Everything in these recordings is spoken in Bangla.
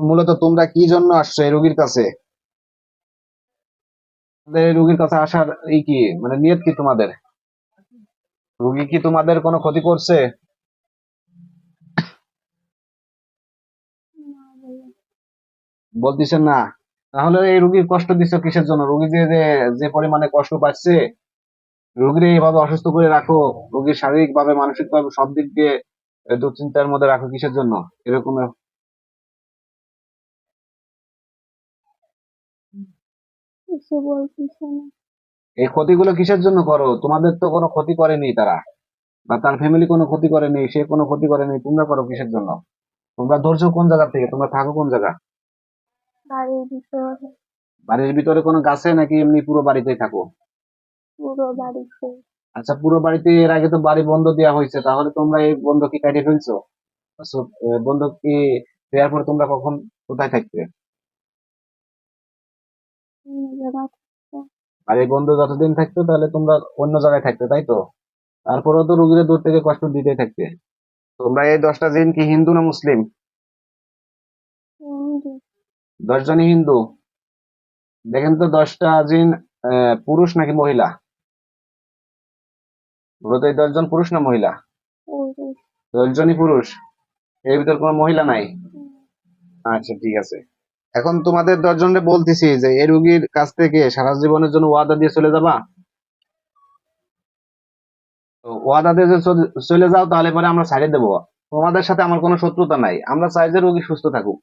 মূলত তোমরা কি জন্য আসছো এই রোগীর কাছে? এই রোগীর কাছে আসার এই কি মানে নিয়ত কি তোমাদের? রোগী কি তোমাদের কোনো ক্ষতি করছে? বলতেছেন না? তাহলে এই রোগীর কষ্ট দিচ্ছ কিসের জন্য? রোগী যে যে যে পরিমাণে কষ্ট পাচ্ছে, রোগীর এইভাবে অসুস্থ করে রাখো, রোগীর শারীরিক ভাবে মানসিক ভাবে সব দিক দিয়ে দুশ্চিন্তার মধ্যে রাখো কিসের জন্য? এরকম কিছু বলতেছে না। এই ক্ষতিগুলো কিসের জন্য করো? তোমাদের তো কোনো ক্ষতি করেনি তারা, বা তার ফ্যামিলি কোনো ক্ষতি করেনি, সে কোনো ক্ষতি করেনি, তোমরা করো কিসের জন্য? তোমরা ধরছো কোন জায়গা থেকে? তোমরা থাকো কোন জায়গা? বাড়ির ভিতরে। বাড়ির ভিতরে কোনো গাছে নাকি এমনি পুরো বাড়িতেই থাকো? পুরো বাড়িতে। আচ্ছা, পুরো বাড়িতে এর আগে তো বাড়ি বন্ধ দেওয়া হয়েছে, তাহলে তোমরা এই বন্ধ কি কাটিয়ে ফেলছো? So, বন্ধ কি দেওয়ার পরে তোমরা কখন কোথায় থাকতে? জায়গা থাকতে। আর এই বন্ধ যতদিন থাকতো তাহলে তোমরা অন্য জায়গায় থাকতে, তাই তো? তারপরেও তো রোগীদের দূর থেকে কষ্ট দিতেই থাকতে। তোমরা এই 10টা জিন কি হিন্দু না মুসলিম? হিন্দু। 10 জনই হিন্দু। দেখেন তো 10টা জিন পুরুষ নাকি মহিলা? মূলত এই 10 জন পুরুষ না মহিলা? পুরুষ। 10 জনই পুরুষ, এর ভিতর কোনো মহিলা নাই? হুম। আচ্ছা, ঠিক আছে। এখন তোমাদের 10 জনকে বলতেছি যে এই রোগীর কাছ থেকে সারা জীবনের জন্য ওয়াদা দিয়ে চলে যাবা। তো ওয়াদা দিয়ে যদি চলে যাও তাহলে পরে আমরা ছাড়িয়ে দেবো। তোমাদের সাথে আমার কোনো শত্রুতা নাই, আমরা চাই যে রোগী সুস্থ থাকুক।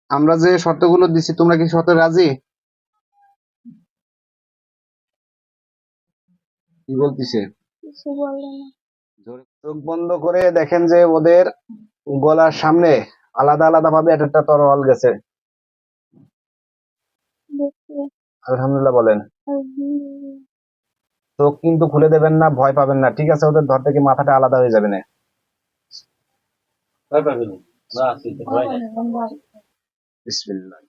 আমরা যে শর্তগুলো দিচ্ছি তোমরা কি শর্তে রাজি? কি বলতিছে? কিছু বলে না। চোখ বন্ধ করে দেখেন যে ওদের গলার সামনে আলাদা আলাদা ভাবে একটা একটা তরোয়াল গেছে। দেখতে। আলহামদুলিল্লাহ বলেন। আলহামদুলিল্লাহ। চোখ কিন্তু খুলে দেবেন না, ভয় পাবেন না, ঠিক আছে? ওদের ধর থেকে মাথাটা আলাদা হয়ে যাবে না। বিসমিল্লাহ।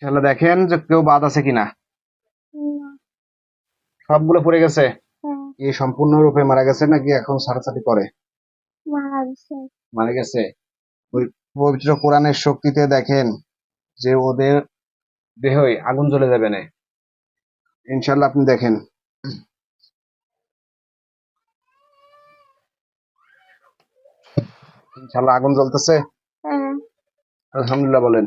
তাহলে দেখেন যে কেউ বাদ আছে কিনা। না। সবগুলো পড়ে গেছে? হ্যাঁ। কি সম্পূর্ণরূপে মারা গেছে নাকি এখন ছাড়াছাড়ি করে? মারা গেছে। মারা গেছে। ওই পবিত্র কোরআনের শক্তিতে দেখেন যে ওদের দেহে আগুন জ্বলে যাবে না, ইনশাল্লাহ। আপনি দেখেন, ইনশাল্লাহ আগুন জ্বলতেছে। হ্যাঁ। আলহামদুলিল্লাহ বলেন।